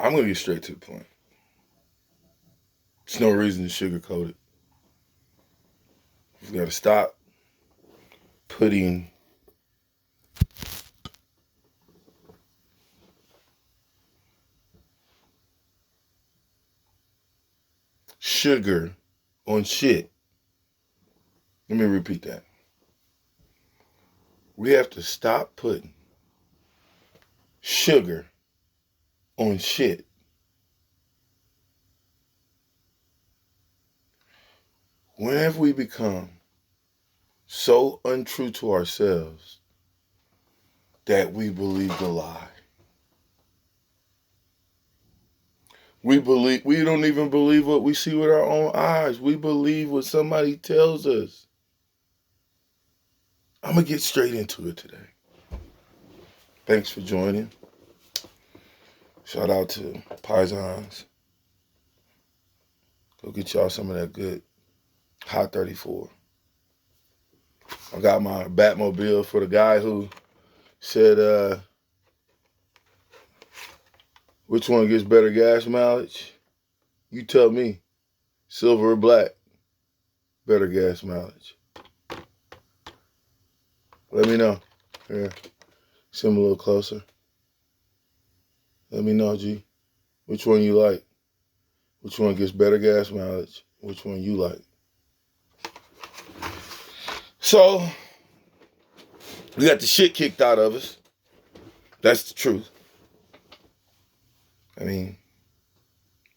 I'm going to get straight to the point. There's no reason to sugarcoat it. We've got to stop putting sugar on shit. Let me repeat that. We have to stop putting sugar on shit. When have we become so untrue to ourselves that we believe the lie? We don't even believe what we see with our own eyes. We believe what somebody tells us. I'm going to get straight into it today. Thanks for joining. Shout out to Paisans. Go get y'all some of that good Hot 34. I got my Batmobile for the guy who said, which one gets better gas mileage? You tell me. Silver or black? Better gas mileage. Let me know. Here. See him a little closer. Let me know, G. Which one you like? Which one gets better gas mileage? Which one you like? So, we got the shit kicked out of us. That's the truth. I mean,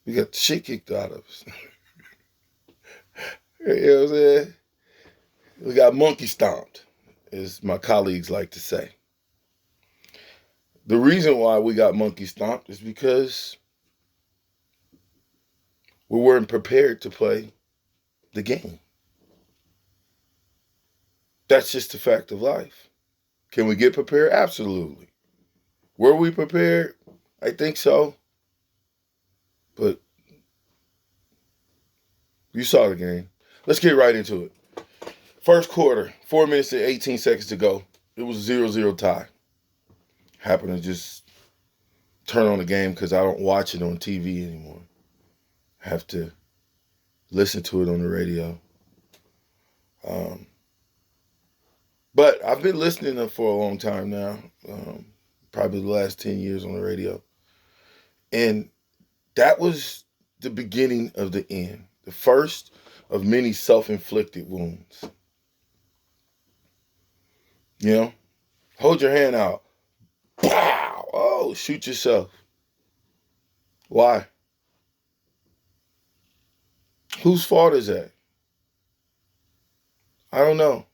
we got the shit kicked out of us. You know what I'm saying? We got monkey stomped, as my colleagues like to say. The reason why we got monkey stomped is because we weren't prepared to play the game. That's just a fact of life. Can we get prepared? Absolutely. Were we prepared? I think so. But you saw the game. Let's get right into it. First quarter, 4 minutes and 18 seconds to go. It was a 0-0 tie. Happened to just turn on the game because I don't watch it on TV anymore. I have to listen to it on the radio. But I've been listening to them for a long time now, probably the last 10 years on the radio. And that was the beginning of the end, the first of many self-inflicted wounds. You know, hold your hand out. Pow! Oh, shoot yourself. Why? Whose fault is that? I don't know.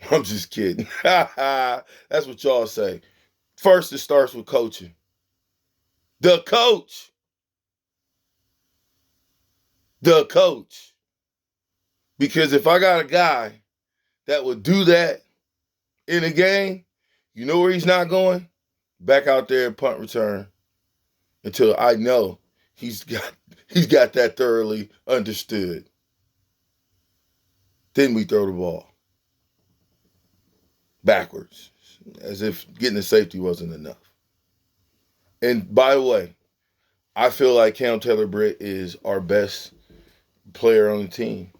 I'm just kidding. That's what y'all say. First, it starts with coaching. The coach. The coach. Because if I got a guy that would do that in a game, you know where he's not going? Back out there and punt return until I know he's got that thoroughly understood. Then we throw the ball backwards, as if getting the safety wasn't enough. And by the way, I feel like Cam Taylor-Britt is our best player on the team.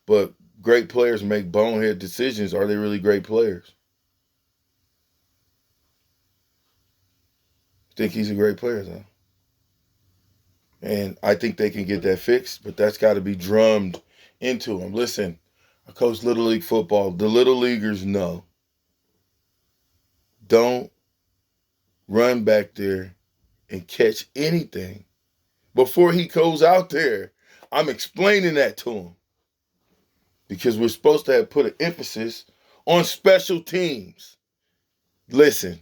But great players make bonehead decisions. Are they really great players? I think he's a great player, though. And I think they can get that fixed, but that's got to be drummed into him. Listen, I coach Little League football. The Little Leaguers know. Don't run back there and catch anything before he goes out there. I'm explaining that to him because we're supposed to have put an emphasis on special teams. Listen.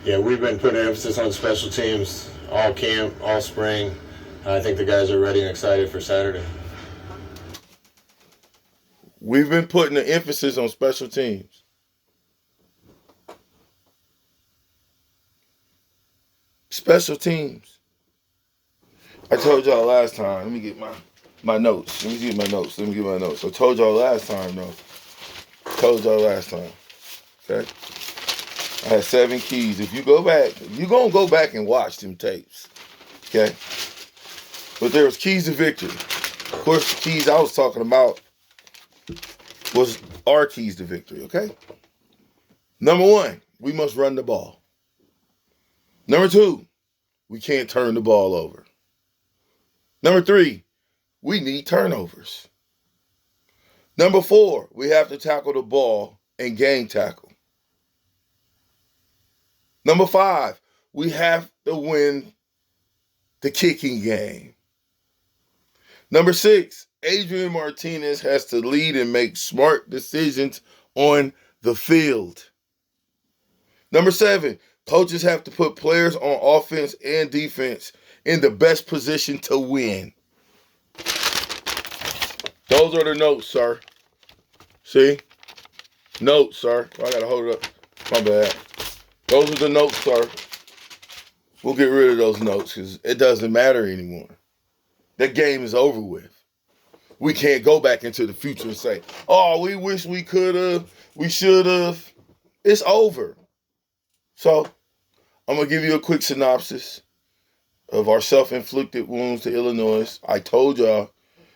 Yeah, we've been putting emphasis on special teams all camp, all spring. I think the guys are ready and excited for Saturday. We've been putting the emphasis on special teams. Special teams. I told y'all last time. Let me get my notes. I told y'all last time, though. Okay? I had 7 keys. If you go back, you're going to go back and watch them tapes. Okay? But there was keys to victory. Of course, the keys I was talking about was our keys to victory, okay? Number 1, we must run the ball. Number 2, we can't turn the ball over. Number 3, we need turnovers. Number 4, we have to tackle the ball and game tackle. Number 5, we have to win the kicking game. Number 6, Adrian Martinez has to lead and make smart decisions on the field. Number 7, coaches have to put players on offense and defense in the best position to win. Those are the notes, sir. See? Notes, sir. I gotta hold it up. My bad. Those are the notes, sir. We'll get rid of those notes because it doesn't matter anymore. That game is over with. We can't go back into the future and say, oh, we wish we could have, we should have. It's over. So, I'm going to give you a quick synopsis of our self-inflicted wounds to Illinois. I told y'all,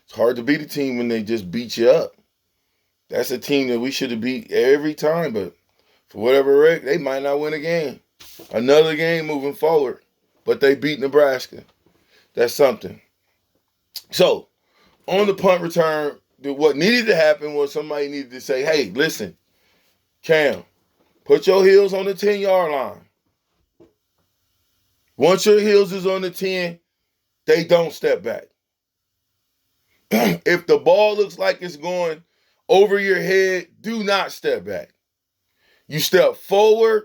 it's hard to beat a team when they just beat you up. That's a team that we should have beat every time, but for whatever reason, they might not win a game. Another game moving forward, but they beat Nebraska. That's something. So, on the punt return, what needed to happen was somebody needed to say, hey, listen, Cam, put your heels on the 10-yard line. Once your heels is on the 10, they don't step back. If the ball looks like it's going over your head, do not step back. You step forward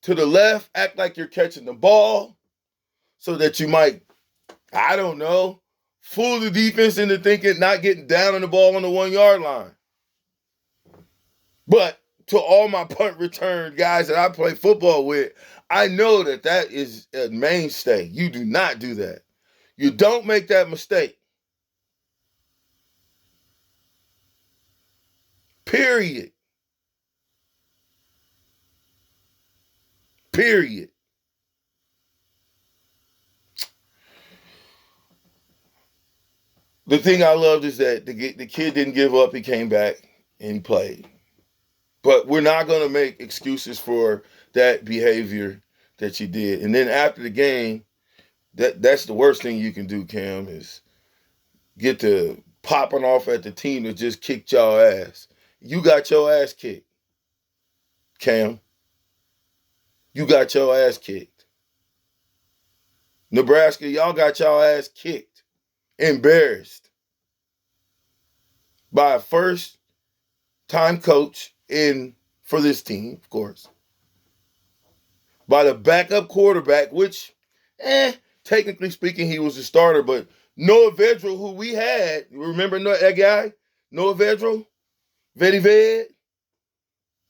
to the left, act like you're catching the ball so that you might, I don't know, fool the defense into thinking not getting down on the ball on the 1-yard line. But to all my punt return guys that I play football with, I know that that is a mainstay. You do not do that. You don't make that mistake. Period. Period. The thing I loved is that the kid didn't give up. He came back and he played. But we're not going to make excuses for that behavior that you did. And then after the game, that's the worst thing you can do, Cam, is get to popping off at the team that just kicked y'all ass. You got your ass kicked, Cam. You got your ass kicked. Nebraska, y'all got y'all ass kicked. Embarrassed by a first-time coach for this team, of course. By the backup quarterback, which, technically speaking, he was a starter, but Noah Vedral, who we had, remember that guy? Noah Vedral? Vedi Ved?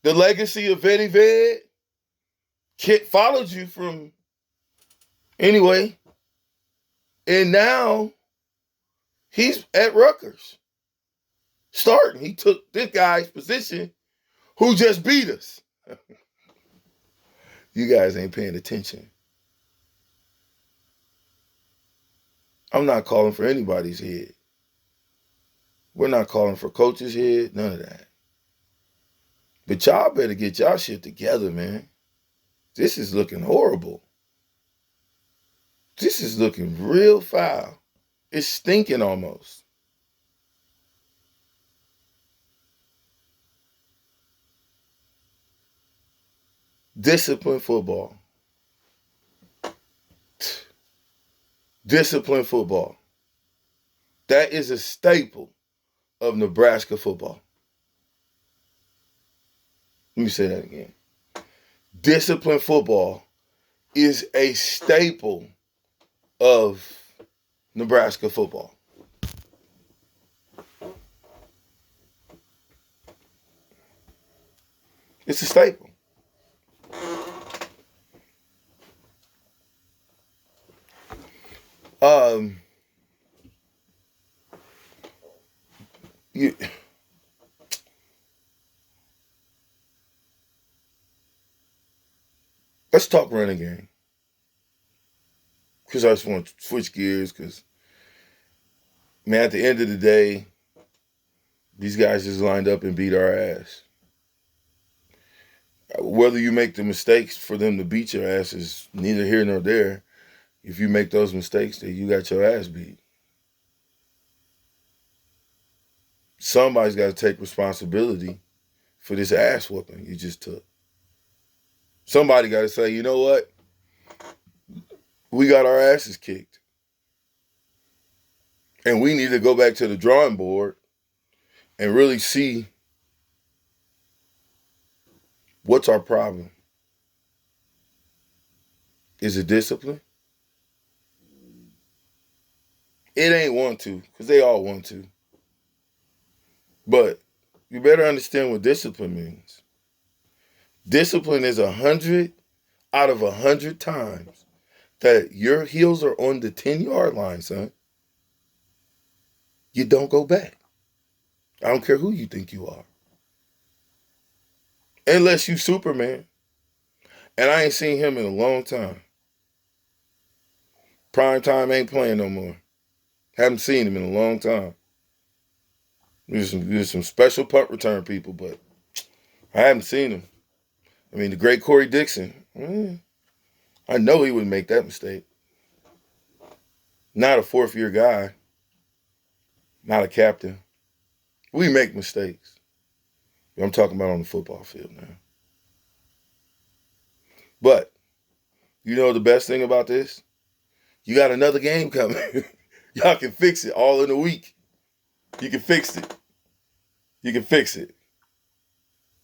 The legacy of Vedi Ved? Kid followed you from, anyway. And now, he's at Rutgers. Starting. He took this guy's position who just beat us. You guys ain't paying attention. I'm not calling for anybody's head. We're not calling for coach's head, none of that. But y'all better get y'all shit together, man. This is looking horrible. This is looking real foul. It's stinking almost. Discipline football. Discipline football. That is a staple of Nebraska football. Let me say that again. Discipline football is a staple of Nebraska football. It's a staple. talk running game. Because I just want to switch gears because, man, at the end of the day, these guys just lined up and beat our ass. Whether you make the mistakes for them to beat your ass is neither here nor there. If you make those mistakes, then you got your ass beat. Somebody's got to take responsibility for this ass whooping you just took. Somebody got to say, you know what? We got our asses kicked. And we need to go back to the drawing board and really see what's our problem. Is it discipline? It ain't want to, because they all want to. But you better understand what discipline means. Discipline is 100 out of 100 times that your heels are on the 10-yard line, son. You don't go back. I don't care who you think you are. Unless you Superman. And I ain't seen him in a long time. Prime time ain't playing no more. Haven't seen him in a long time. There's some special punt return people, but I haven't seen him. I mean, the great Corey Dixon, I know he would make that mistake. Not a fourth-year guy. Not a captain. We make mistakes. I'm talking about on the football field now. But, you know the best thing about this? You got another game coming. Y'all can fix it all in a week. You can fix it. You can fix it.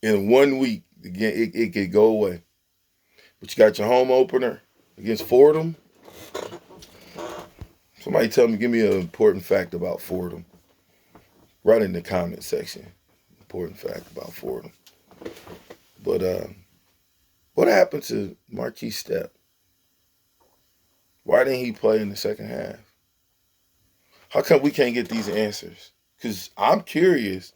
In 1 week, it could go away. But you got your home opener against Fordham. Somebody tell me, give me an important fact about Fordham. Right in the comment section. Important fact about Fordham. But what happened to Marquis Step? Why didn't he play in the second half? How come we can't get these answers? Because I'm curious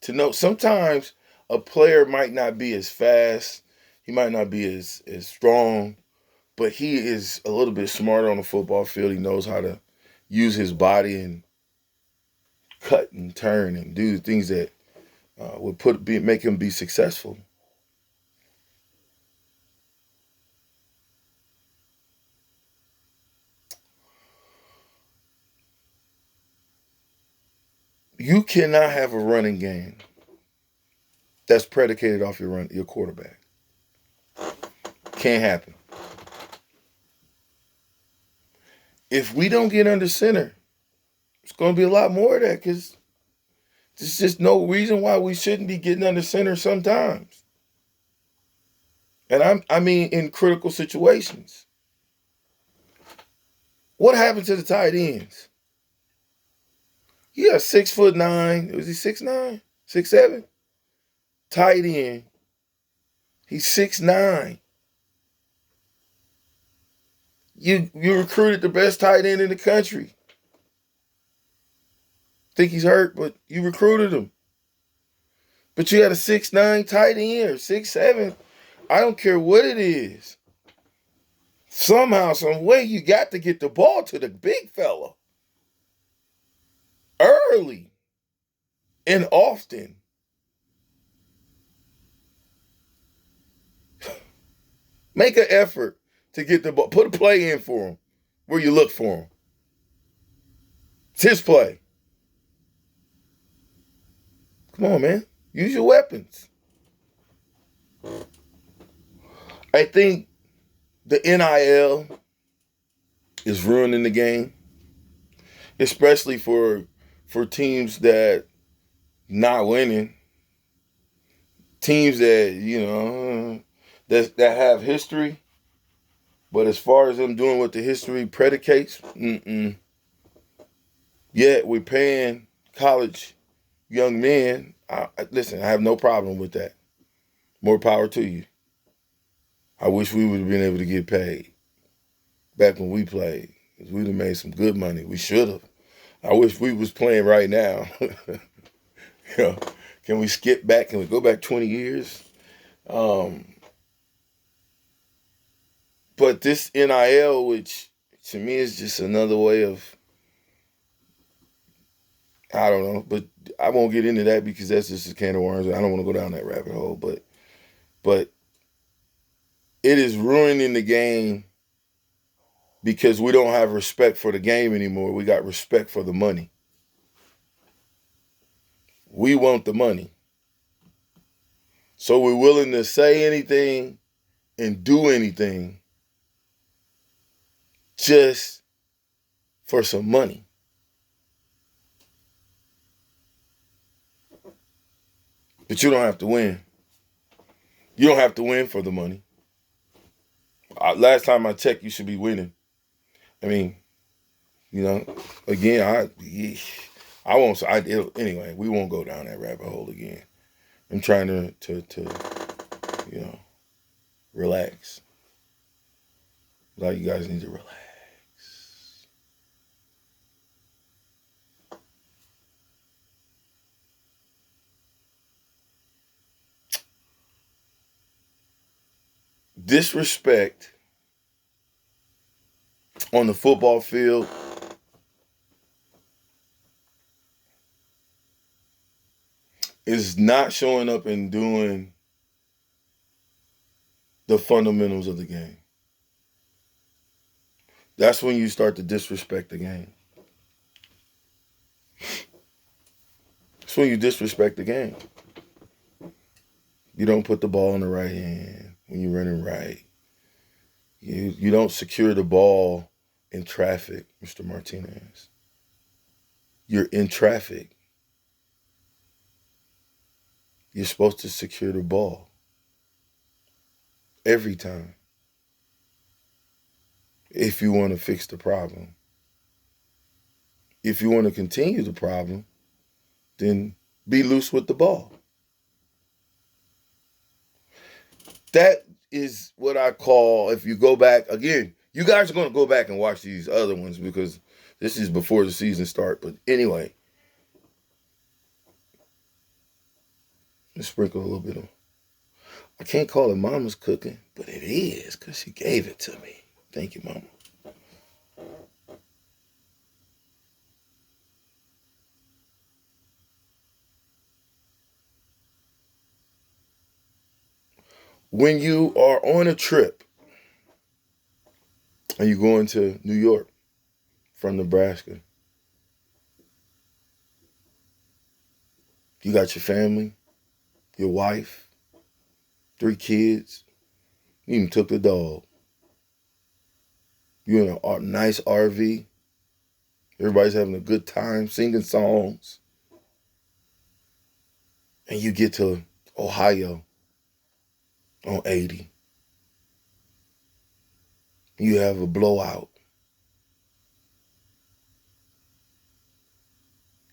to know. Sometimes a player might not be as fast. He might not be as strong. But he is a little bit smarter on the football field. He knows how to use his body and cut and turn and do the things that would make him be successful. You cannot have a running game that's predicated off your quarterback. Can't happen. If we don't get under center, it's going to be a lot more of that because there's just no reason why we shouldn't be getting under center sometimes. And I mean in critical situations. What happened to the tight ends? You got 6'9". Was he 6'9"? 6'7"? Tight end. He's 6'9". You recruited the best tight end in the country. Think he's hurt, but you recruited him. But you got a 6'9" tight end or 6'7". I don't care what it is. Somehow, some way, you got to get the ball to the big fella. Early and often. Make an effort to get the ball. Put a play in for him where you look for him. It's his play. Come on, man. Use your weapons. I think the NIL is ruining the game, especially for teams that not winning, teams that, that have history, but as far as them doing what the history predicates, yet we're paying college young men. Listen, I have no problem with that. More power to you. I wish we would have been able to get paid back when we played. We'd have made some good money. We should have. I wish we was playing right now. Can we skip back? Can we go back 20 years? But this NIL, which to me is just another way of, I don't know, but I won't get into that because that's just a can of worms. I don't want to go down that rabbit hole, but it is ruining the game because we don't have respect for the game anymore. We got respect for the money. We want the money. So we're willing to say anything and do anything just for some money. But you don't have to win. You don't have to win for the money. Last time I checked, you should be winning. I mean, again, I won't. Anyway, we won't go down that rabbit hole again. I'm trying to relax. Like, you guys need to relax. Disrespect on the football field is not showing up and doing the fundamentals of the game. That's when you start to disrespect the game. That's when you disrespect the game. You don't put the ball in the right hand when you're running right. You don't secure the ball in traffic, Mr. Martinez. You're in traffic. You're supposed to secure the ball every time if you want to fix the problem. If you want to continue the problem, then be loose with the ball. That is what I call, if you go back, again, you guys are going to go back and watch these other ones because this is before the season start. But anyway, let's sprinkle a little bit of, I can't call it mama's cooking, but it is because she gave it to me. Thank you, mama. When you are on a trip and you're going to New York from Nebraska, you got your family, your wife, 3 kids, you even took the dog. You're in a nice RV. Everybody's having a good time, singing songs. And you get to Ohio on 80. You have a blowout.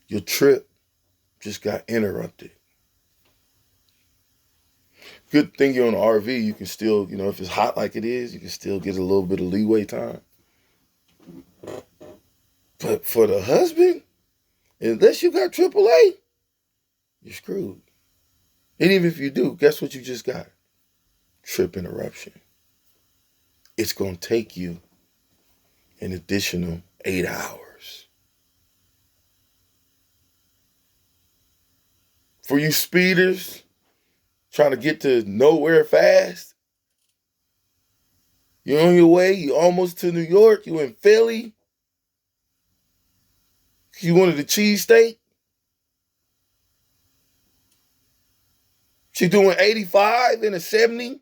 Your trip just got interrupted. Good thing you're on an RV, you can still, if it's hot like it is, you can still get a little bit of leeway time. But for the husband, unless you got AAA, you're screwed. And even if you do, guess what you just got? Trip interruption. It's going to take you an additional 8 hours. For you speeders trying to get to nowhere fast, you're on your way, you're almost to New York, you're in Philly, you wanted a cheesesteak, she's doing 85 and a 70,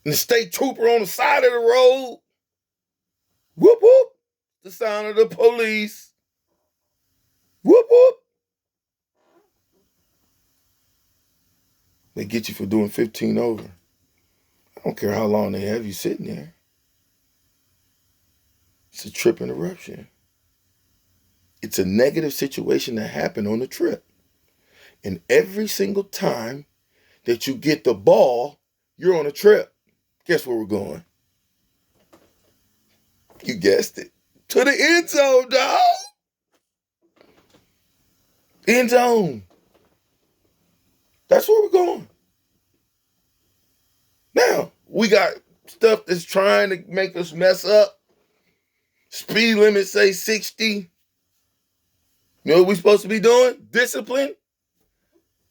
and the state trooper on the side of the road, whoop whoop, the sound of the police, whoop whoop. They get you for doing 15 over. I don't care how long they have you sitting there. It's a trip interruption. It's a negative situation that happened on the trip. And every single time that you get the ball, you're on a trip. Guess where we're going? You guessed it. To the end zone, dog. End zone. That's where we're going. Now, we got stuff that's trying to make us mess up. Speed limit say 60. You know what we're supposed to be doing? Discipline.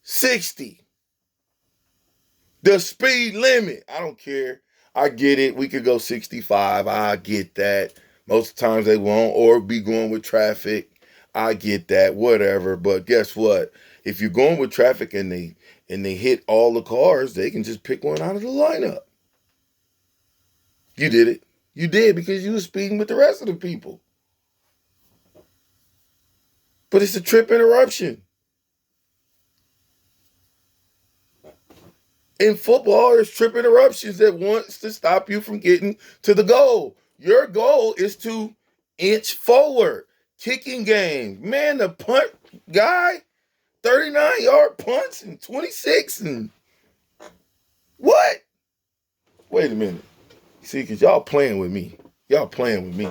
60. The speed limit. I don't care. I get it. We could go 65. I get that. Most of the times they won't, or be going with traffic. I get that. Whatever. But guess what? If you're going with traffic and they hit all the cars, they can just pick one out of the lineup. You did it. You did because you were speeding with the rest of the people. But it's a trip interruption. In football, there's trip interruptions that wants to stop you from getting to the goal. Your goal is to inch forward. Kicking game. Man, the punt guy, 39-yard punts and 26 and what? Wait a minute. See, because y'all playing with me. Y'all playing with me.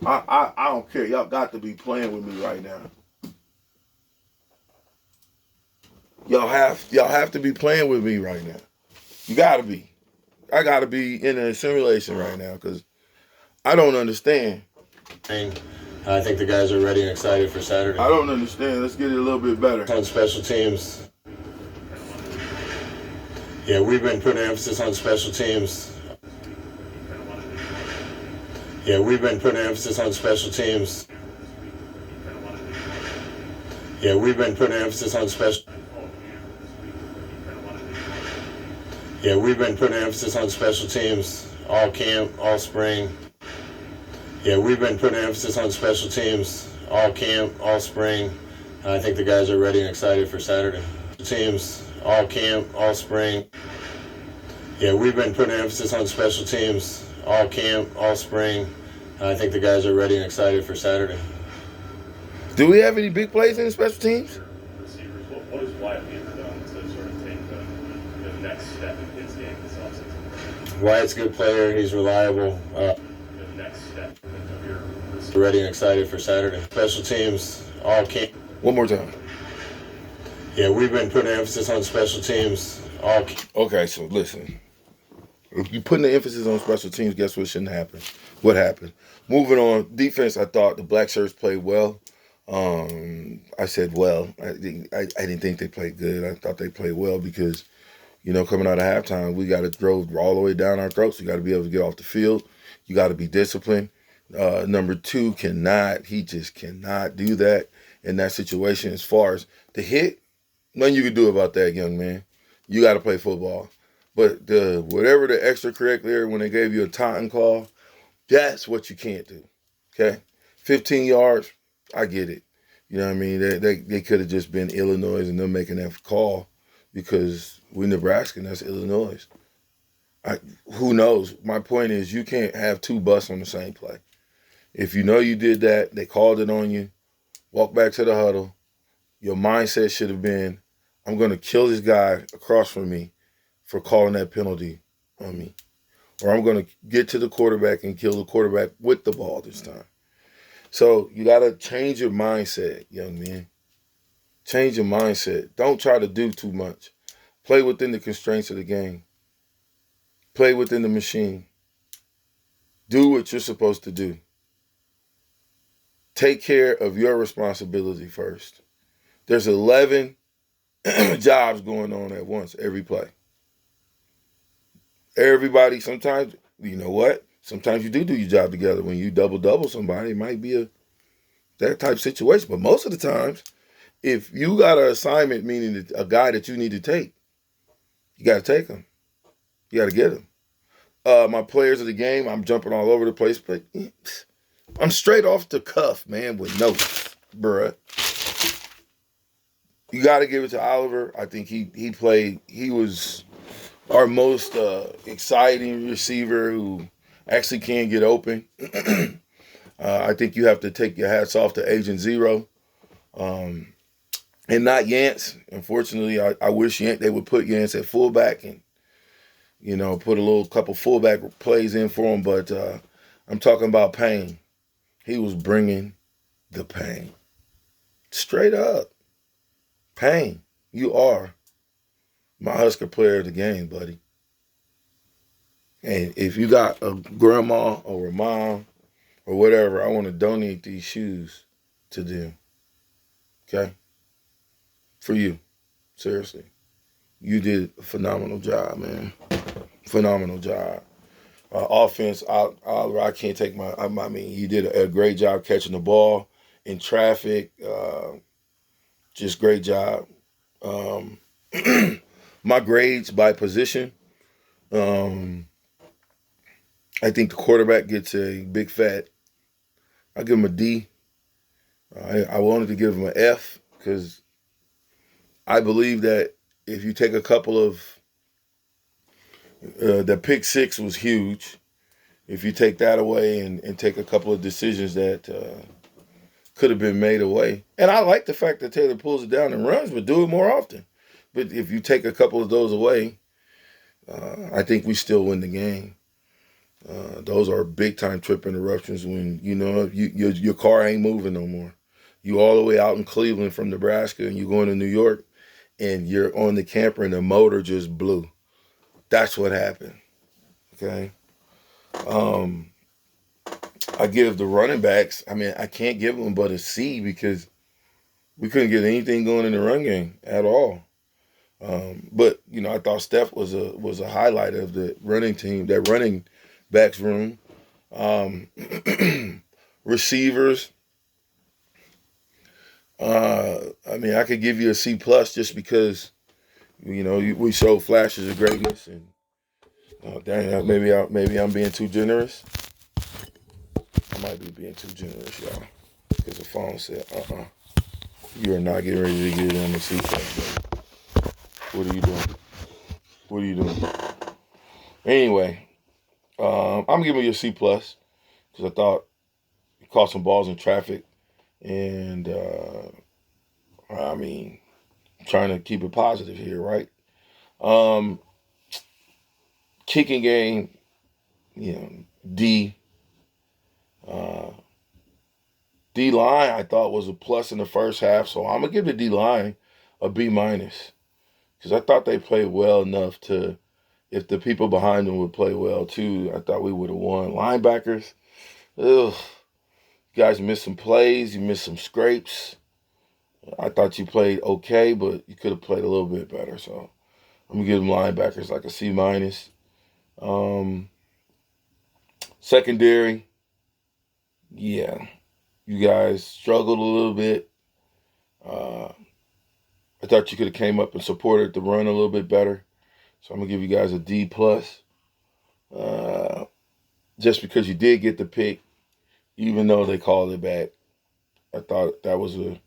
I don't care. Y'all got to be playing with me right now. Y'all have to be playing with me right now. You got to be. I got to be in a simulation right now because I don't understand. I think the guys are ready and excited for Saturday. I don't understand. Let's get it a little bit better. On special teams. Yeah, we've been putting emphasis on special teams. Yeah, we've been putting emphasis on special teams. Yeah, we've been putting emphasis on special. Yeah, we've been putting emphasis on special teams all camp, all spring. Yeah, we've been putting emphasis on special teams all camp, all spring. I think the guys are ready and excited for Saturday. Teams all camp, all spring. Yeah, we've been putting emphasis on special teams all camp, all spring. I think the guys are ready and excited for Saturday. Do we have any big plays in the special teams? Receivers, what does Wyatt need done to sort of take the next step in his game this offseason? Wyatt's a good player. He's reliable. The next step of your receivers. Ready and excited for Saturday. Special teams all camp. One more time. Yeah, we've been putting emphasis on special teams all camp. Okay, so listen. If you're putting the emphasis on special teams, guess what shouldn't happen? What happened? Moving on, defense, I thought the black shirts played well. I said well. I didn't think they played good. I thought they played well because, coming out of halftime, we got to throw all the way down our throats. We got to be able to get off the field. You got to be disciplined. Number two he just cannot do that in that situation. As far as the hit, nothing you can do about that, young man. You got to play football. But whatever the extracurricular, when they gave you a taunting call, that's what you can't do. Okay? 15 yards, I get it. You know what I mean? They could have just been Illinois and them making that call because we Nebraska and that's Illinois. Who knows? My point is you can't have two busts on the same play. If you know you did that, they called it on you, walk back to the huddle. Your mindset should have been, I'm going to kill this guy across from me for calling that penalty on me. Or I'm going to get to the quarterback and kill the quarterback with the ball this time. So you got to change your mindset, young man. Change your mindset. Don't try to do too much. Play within the constraints of the game. Play within the machine. Do what you're supposed to do. Take care of your responsibility first. There's 11 jobs going on at once every play. Everybody, sometimes, you know what? Sometimes you do your job together. When you double somebody, it might be that type of situation. But most of the times, if you got an assignment, meaning a guy that you need to take, you got to take him. You got to get him. My players of the game, I'm jumping all over the place, but I'm straight off the cuff, man, with notes, bruh. You got to give it to Oliver. I think he was our most exciting receiver who actually can get open. I think you have to take your hats off to Agent Zero and not Yance. Unfortunately, I wish they would put Yance at fullback and, put a couple fullback plays in for him. But I'm talking about Payne. He was bringing the pain. Straight up. Payne, you are my Husker player of the game, buddy. And if you got a grandma or a mom or whatever, I want to donate these shoes to them. Okay? For you. Seriously. You did a phenomenal job, man. Phenomenal job. Offense, I can't take I mean, you did a great job catching the ball in traffic. Just great job. My grades by position. I think the quarterback gets a big fat. I give him a D. I wanted to give him an F because I believe that if you take a couple of the pick six was huge. If you take that away and take a couple of decisions that could have been made away, and I like the fact that Taylor pulls it down and runs, but do it more often. But if you take a couple of those away, I think we still win the game. Those are big time trip interruptions when your car ain't moving no more. You all the way out in Cleveland from Nebraska and you going to New York and you're on the camper and the motor just blew. That's what happened. Okay. I give the running backs, I can't give them but a C because we couldn't get anything going in the run game at all. But I thought Steph was a highlight of the running team, that running backs room. Receivers. I could give you a C plus just because we showed flashes of greatness, and dang, maybe I'm being too generous. I might be being too generous, y'all, because the phone said, you are not getting ready to get on the C plus, baby. What are you doing? What are you doing? Anyway, I'm giving you a C plus because I thought you caught some balls in traffic, and trying to keep it positive here, right? Kicking game, D. D line I thought was a plus in the first half, so I'm gonna give the D line a B minus because I thought they played well enough to, if the people behind them would play well too, I thought we would have won. Linebackers, you guys missed some plays, you missed some scrapes. I thought you played okay, but you could have played a little bit better. So I'm gonna give them linebackers like a C minus. Secondary, yeah, you guys struggled a little bit. I thought you could have came up and supported the run a little bit better. So I'm gonna give you guys a D plus. Just because you did get the pick, even though they called it back, I thought that was a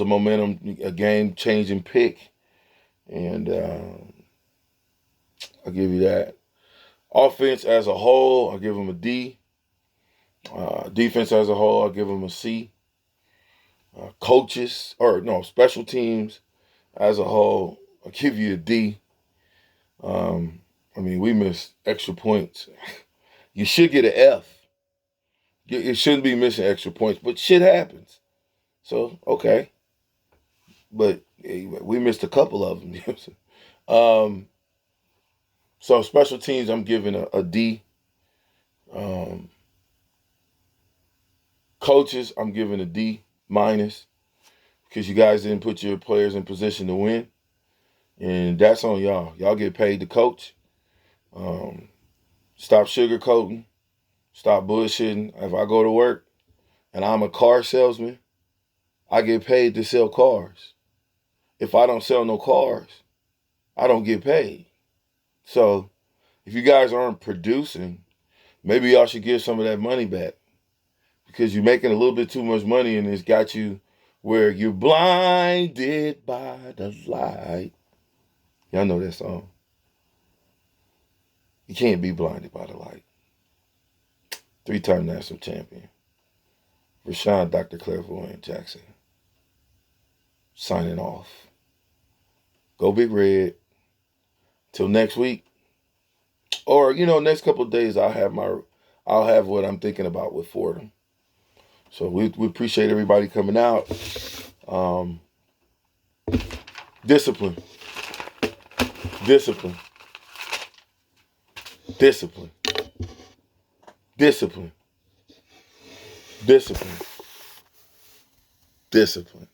momentum, a game changing pick, and I'll give you that. Offense as a whole, I'll give them a D. Defense as a whole, I'll give them a C. Special teams as a whole, I'll give you a D. We missed extra points. You should get an F. You shouldn't be missing extra points, but shit happens. So, okay. But we missed a couple of them. So special teams, I'm giving a D. Coaches, I'm giving a D minus because you guys didn't put your players in position to win. And that's on y'all. Y'all get paid to coach. Stop sugarcoating. Stop bullshitting. If I go to work and I'm a car salesman, I get paid to sell cars. If I don't sell no cars, I don't get paid. So if you guys aren't producing, maybe y'all should give some of that money back because you're making a little bit too much money and it's got you where you're blinded by the light. Y'all know that song. You can't be blinded by the light. 3-time national champion. Vershan Dr. Clairvoyant Jackson. Signing off. Go Big Red. Till next week. Or, next couple of days I'll have what I'm thinking about with Fordham. So we appreciate everybody coming out. Discipline. Discipline. Discipline. Discipline. Discipline.